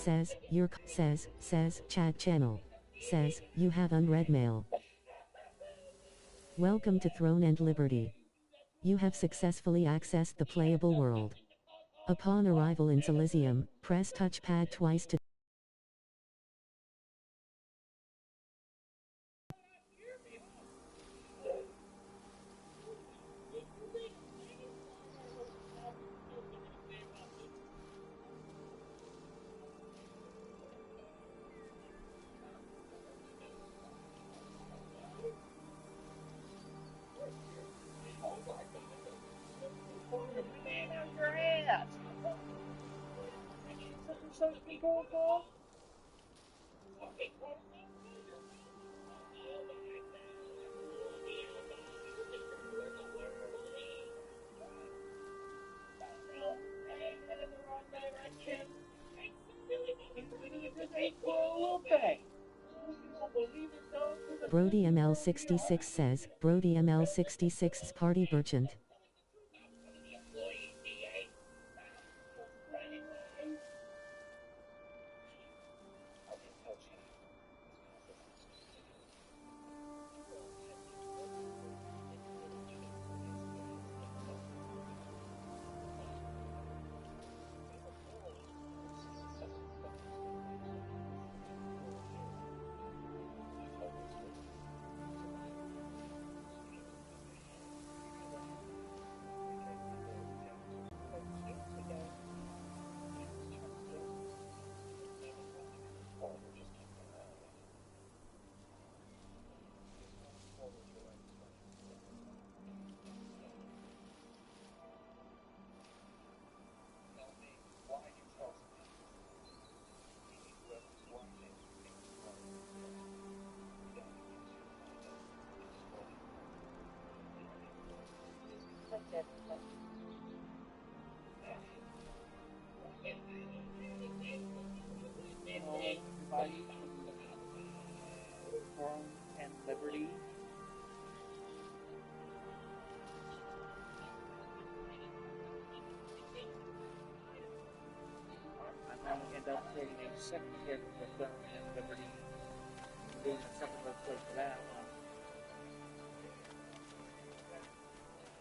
says chat channel. Says, you have unread mail. Welcome to Throne and Liberty. You have successfully accessed the playable world. Upon arrival in Elysium, press touchpad twice to Brody ML66 says, Brody ML66's party merchant. Throne and Liberty. I'm going to end up creating a second character for Throne and Liberty. Doing a second let's play for that one.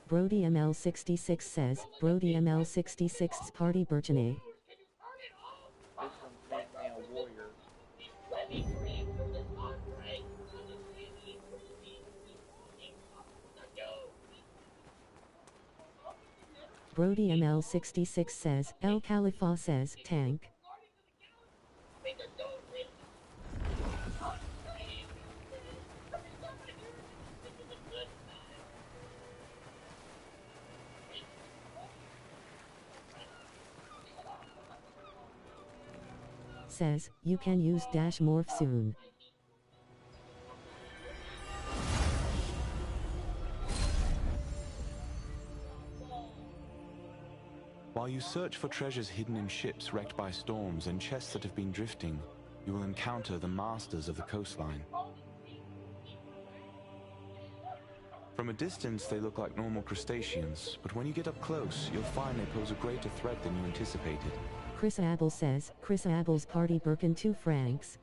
Brody ML66 says, Brody ML66's party merchant. This one's named Male Warrior. Brody ML66 says, El Khalifa says, tank. Says, you can use dash morph soon. While you search for treasures hidden in ships wrecked by storms and chests that have been drifting, you will encounter the masters of the coastline. From a distance, they look like normal crustaceans, but when you get up close, you'll find they pose a greater threat than you anticipated. Chris Abel says, Chris Abel's party Birkin 2 francs.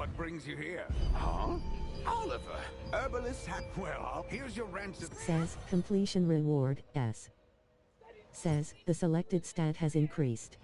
What brings you here? Huh? Oliver, herbalist well, here's your ransom. Says, completion reward, S. Says, the selected stat has increased.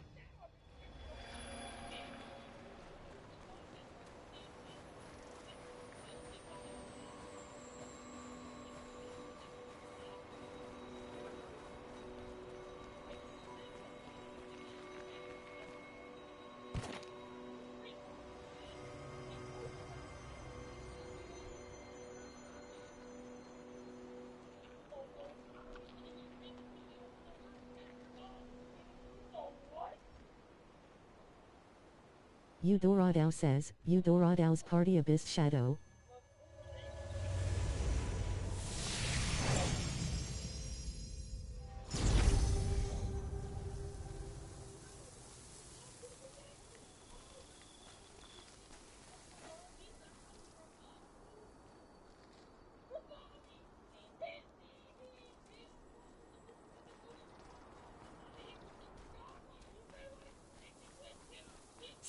Udoradao says, Udoradau's party Abyss Shadow.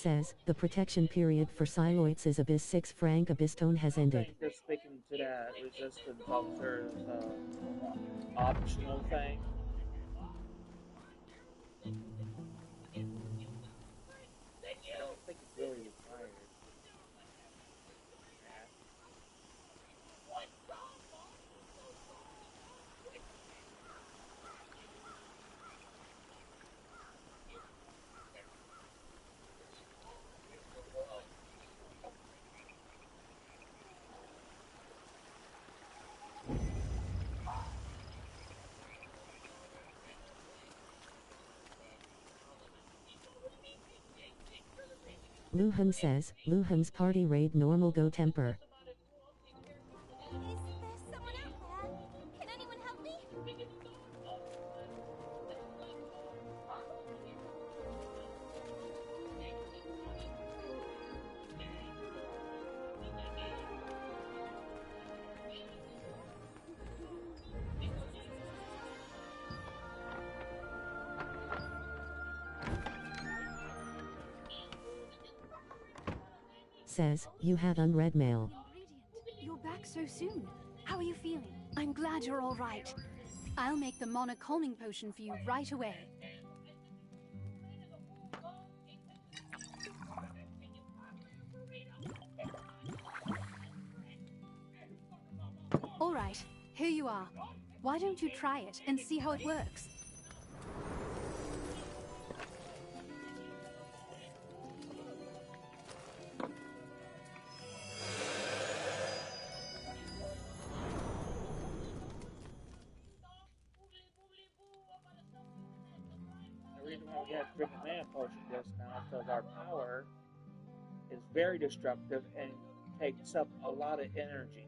Says, the protection period for Siloitz's Abyss 6 franc Abyssstone has ended. think just sticking to that resistance officer is optional thing. I don't think it's really required. Luhan says, Luhan's party raid normal go temper. Is there someone out there? Can anyone help me? Says, you have unread mail. Ingredient. You're back so soon. How are you feeling? I'm glad you're all right. I'll make the Mana calming potion for you right away. All right, here you are. Why don't you try it and see how it works? The reason why we have to drink a mana potion just now is because our power is very destructive and takes up a lot of energy.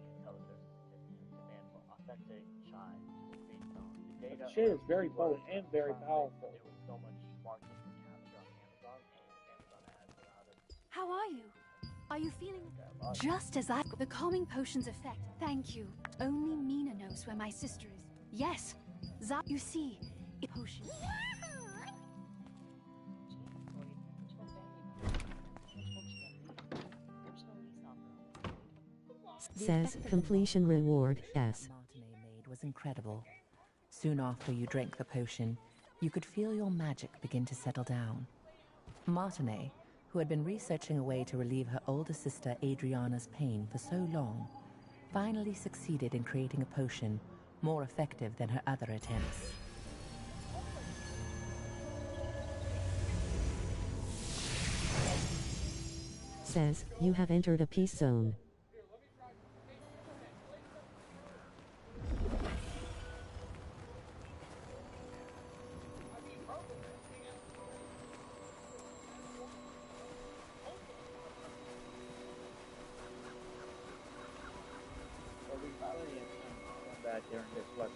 The shit is very potent and very powerful. How are you? Are you feeling just as I... The calming potion's effect. Thank you. Only Mina knows where my sister is. Yes. You see, a potion. Says, completion reward, S. Martinet made was incredible. Soon after you drank the potion, you could feel your magic begin to settle down. Martinet, who had been researching a way to relieve her older sister Adriana's pain for so long, finally succeeded in creating a potion more effective than her other attempts. Says, you have entered a peace zone. There'll be plenty of time to come back during this lesson.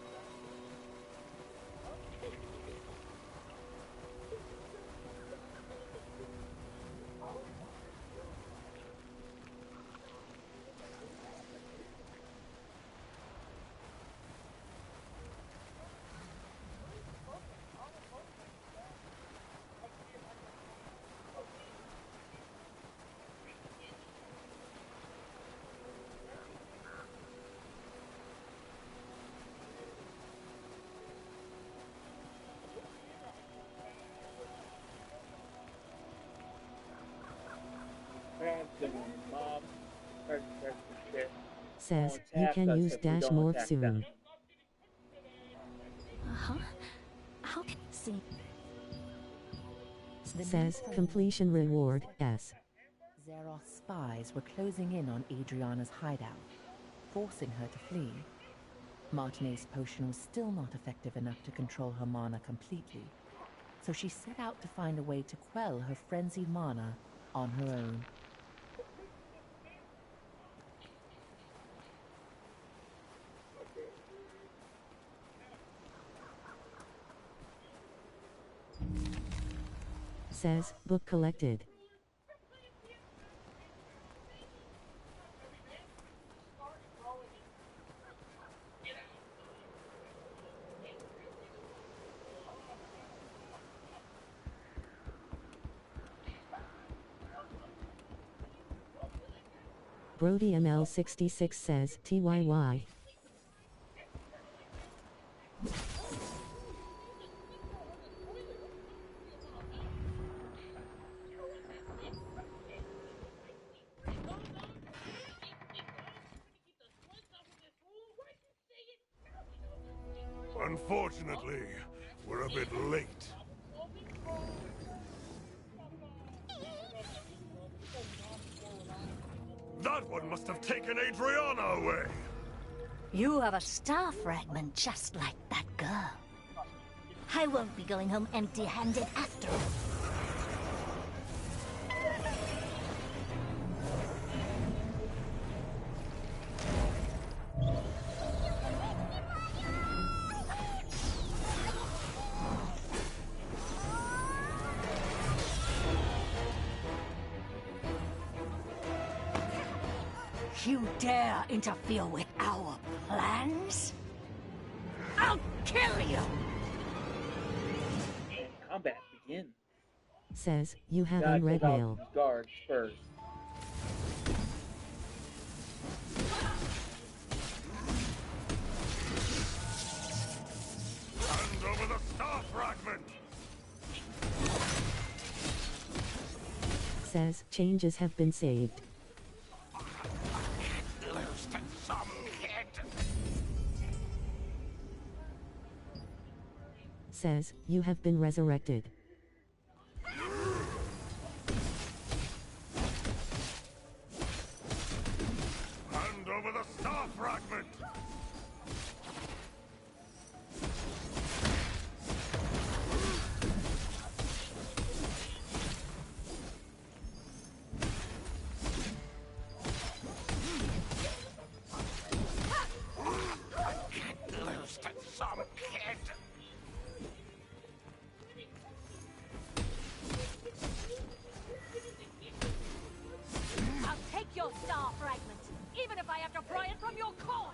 Mom, there's the shit. Says, you can use dash morph soon. Uh-huh. How can see? Says, completion reward, S. Zeroth's spies were closing in on Adriana's hideout, forcing her to flee. Martinet's potion was still not effective enough to control her mana completely, so she set out to find a way to quell her frenzied mana on her own. Says, book collected. Brody ML66 says, TYY. Unfortunately, we're a bit late. That one must have taken Adriana away! You have a star fragment just like that girl. I won't be going home empty-handed after all. You dare interfere with our plans? I'll kill you! And combat begins. Says, you have Gotta unread take out mail. these guards first. Hand over the star fragment! Says, changes have been saved. Lose to some kid. Says, you have been resurrected. Hand over the star fragment! Lose to some kid. I'll take your star fragment, even if I have to pry it from your corpse!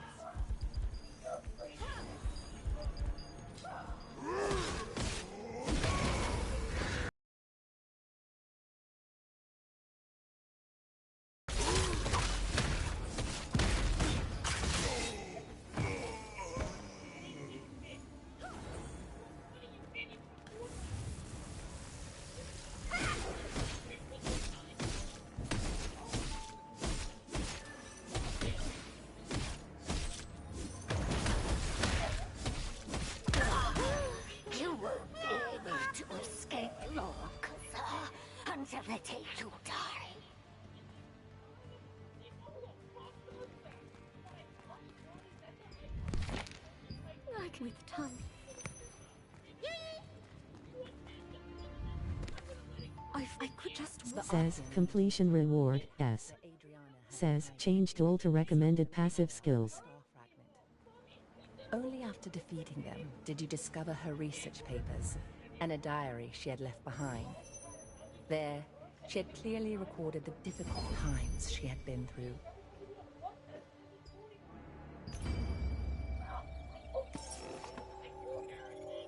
You won't be able to escape Lord Cathar until the day you die. Like with tongue. I could just Says, completion reward, S. Says, change tool to recommended passive skills. Only after defeating them did you discover her research papers and a diary she had left behind. There, she had clearly recorded the difficult times she had been through.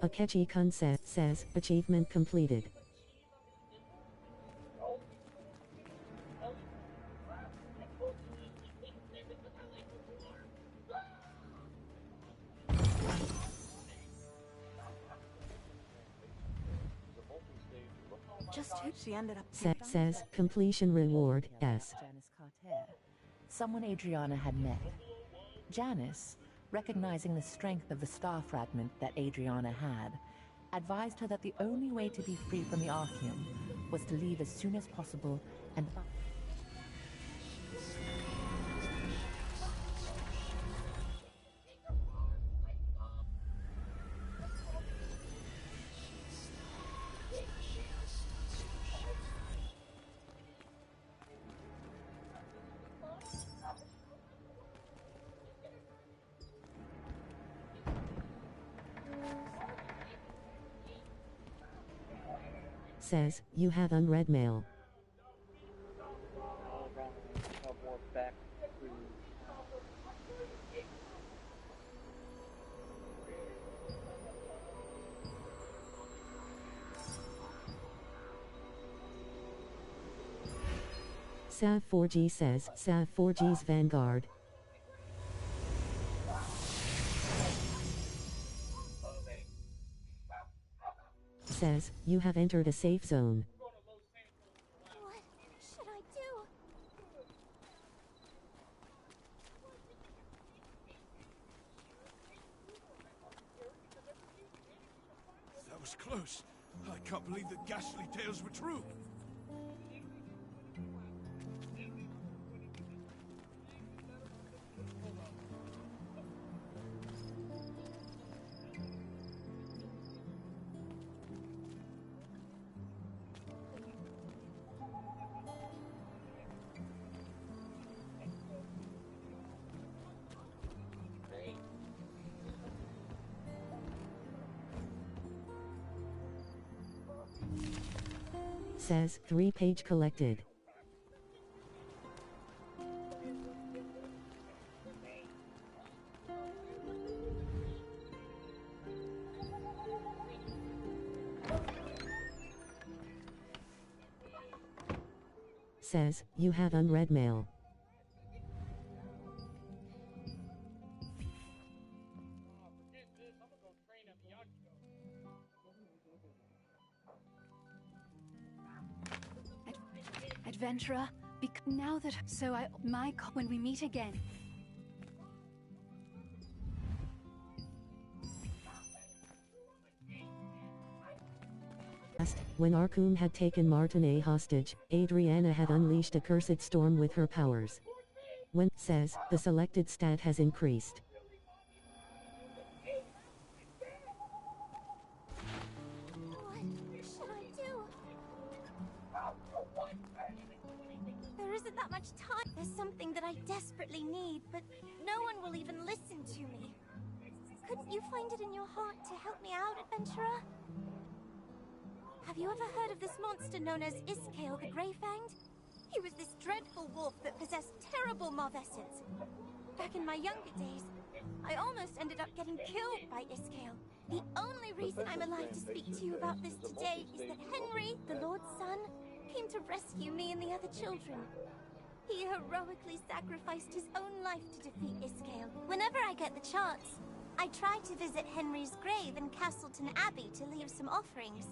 Akechi-kun says, achievement completed. Just who she ended up Says, completion reward, S. Janice Carter, someone Adriana had met. Janice, recognizing the strength of the star fragment that Adriana had, advised her that the only way to be free from the Archeum was to leave as soon as possible and... Says, you have unread mail. All wrong. More back to Sav4G says, Sav4G's Vanguard. Says, you have entered a safe zone. What should I do? That was close. I can't believe the ghastly tales were true. Says, 3-page collected. Says, you have unread mail. Adventurer, now that when we meet again. When Arkum had taken Martine hostage, Adriana had unleashed a cursed storm with her powers. When says, the selected stat has increased. What should I do? There isn't that much time. There's something that I desperately need, but no one will even listen to me. Couldn't you find it in your heart to help me out, adventurer? Have you ever heard of this monster known as Iskale the Greyfanged? He was this dreadful wolf that possessed terrible mob essence. Back in my younger days, I almost ended up getting killed by Iskale. The only reason I'm alive to speak to you about this today is that Henry, the Lord's son, came to rescue me and the other children. He heroically sacrificed his own life to defeat Iskale. Whenever I get the chance, I try to visit Henry's grave in Castleton Abbey to leave some offerings.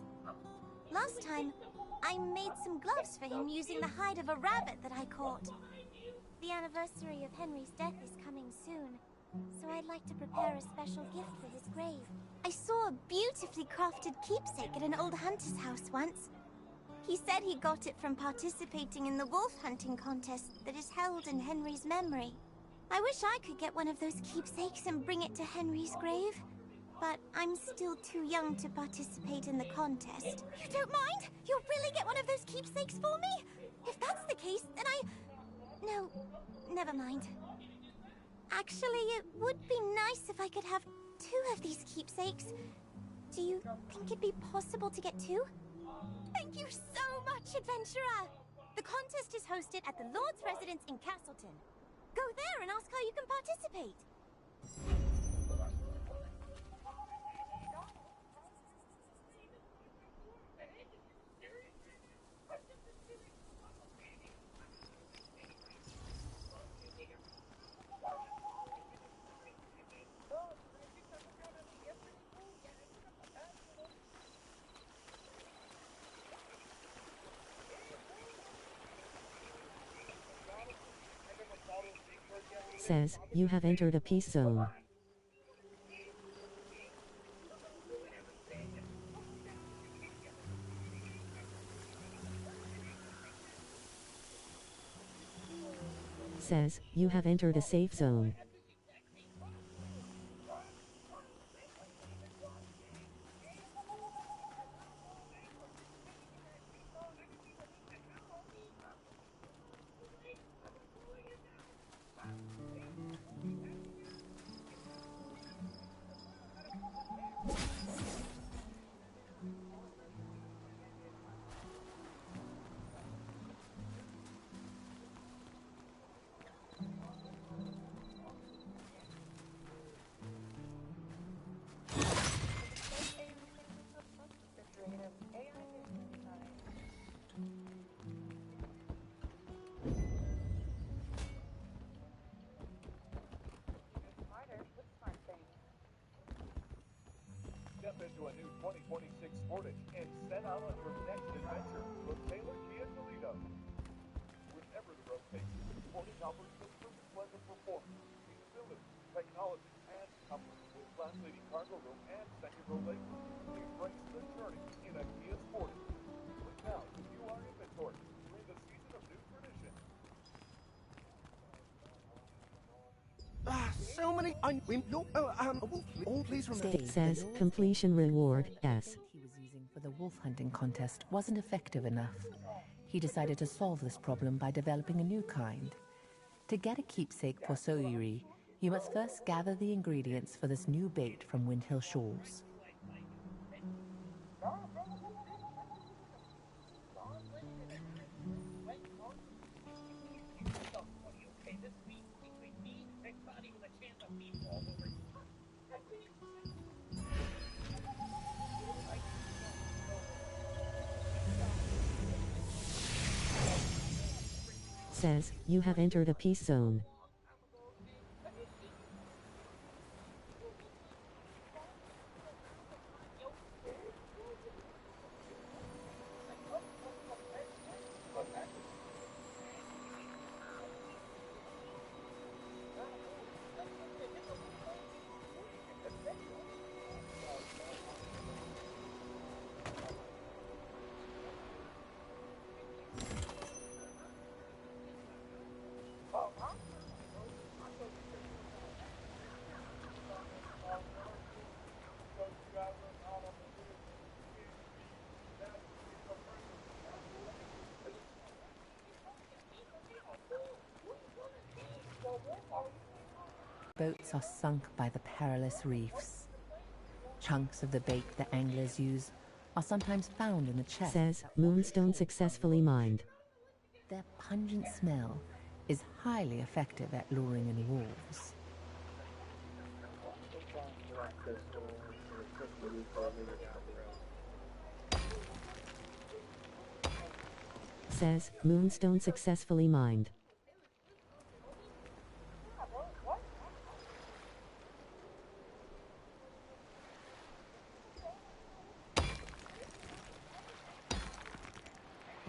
Last time, I made some gloves for him using the hide of a rabbit that I caught. The anniversary of Henry's death is coming soon, so I'd like to prepare a special gift for his grave. I saw a beautifully crafted keepsake at an old hunter's house once. He said he got it from participating in the wolf hunting contest that is held in Henry's memory. I wish I could get one of those keepsakes and bring it to Henry's grave. But I'm still too young to participate in the contest. You don't mind? You'll really get one of those keepsakes for me? If that's the case, then No, never mind. Actually, it would be nice if I could have 2 of these keepsakes. Do you think it'd be possible to get 2? Thank you so much, adventurer! The contest is hosted at the Lord's residence in Castleton. Go there and ask how you can participate. Says, you have entered a peace zone. Says, you have entered a safe zone. room and second row labels. Embrace the journey in a Kia Sportage. Click now to view our inventory during the season of new tradition. So many. Please remember. It says completion reward S. He was using for the wolf hunting contest wasn't effective enough. He decided to solve this problem by developing a new kind. To get a keepsake for Soyuri, you must first gather the ingredients for this new bait from Windhill Shores. Says, you have entered a peace zone. Boats are sunk by the perilous reefs. Chunks of the bait the anglers use are sometimes found in the chest. Says, Moonstone successfully mined. Their pungent smell is highly effective at luring in wolves. Says, Moonstone successfully mined.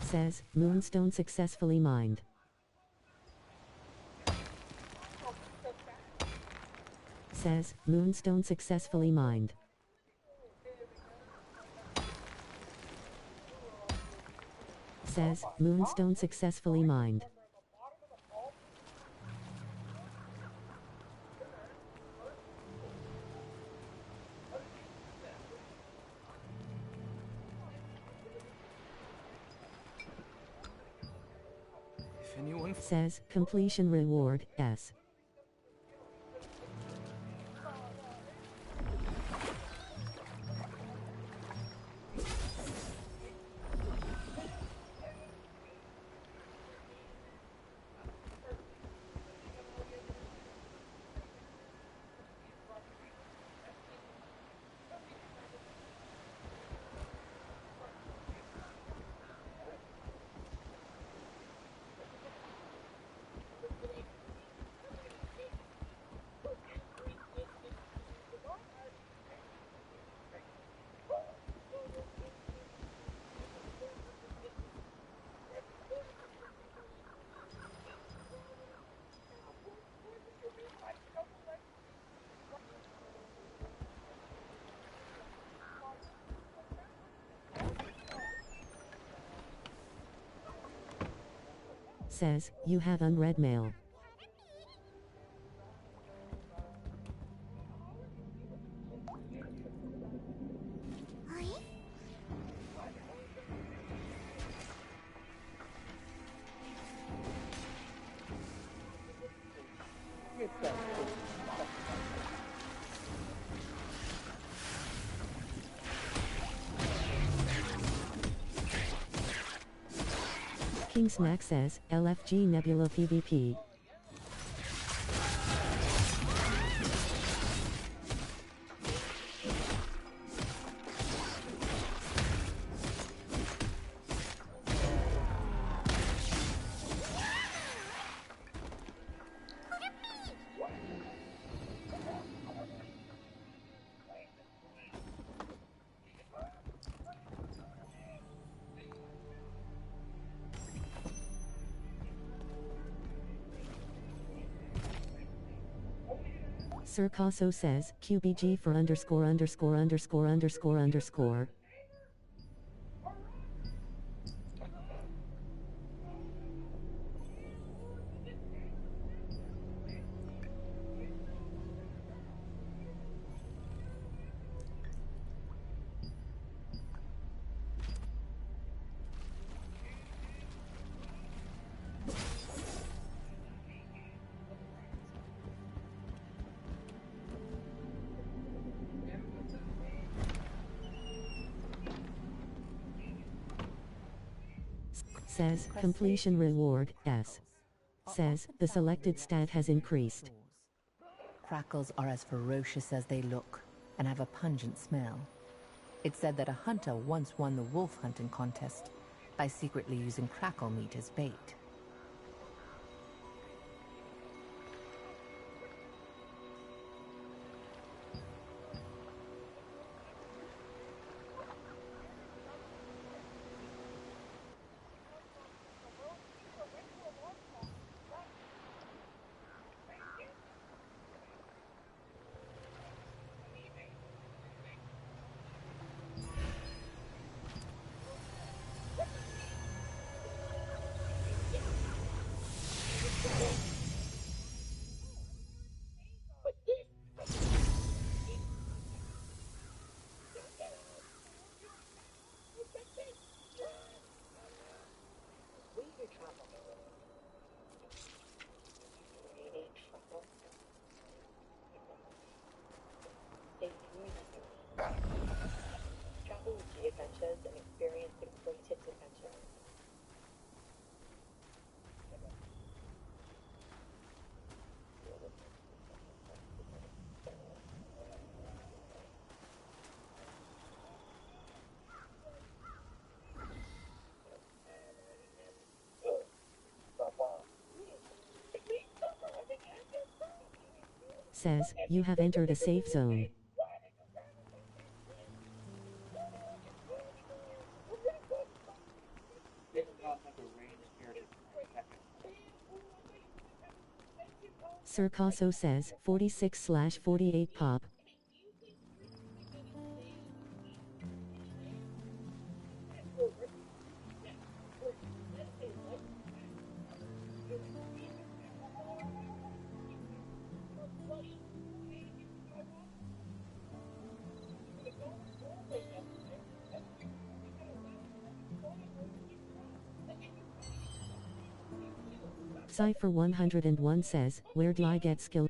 Says, Moonstone successfully mined. Says, Moonstone successfully mined. Says, Moonstone successfully mined. If anyone Says, completion reward S. Says, you have unread mail. King Snack says, LFG Nebula PvP. Sir Casso says, QBG for underscore underscore underscore underscore underscore. Says, completion reward, S. Says, the selected stat has increased. Crackles are as ferocious as they look, and have a pungent smell. It's said that a hunter once won the wolf hunting contest by secretly using crackle meat as bait. Travel with G Adventures and experience the greatest adventure. Says, you have entered a safe zone. Sir Casso says, 46/48 pop. Cypher 101 says, where do I get skill?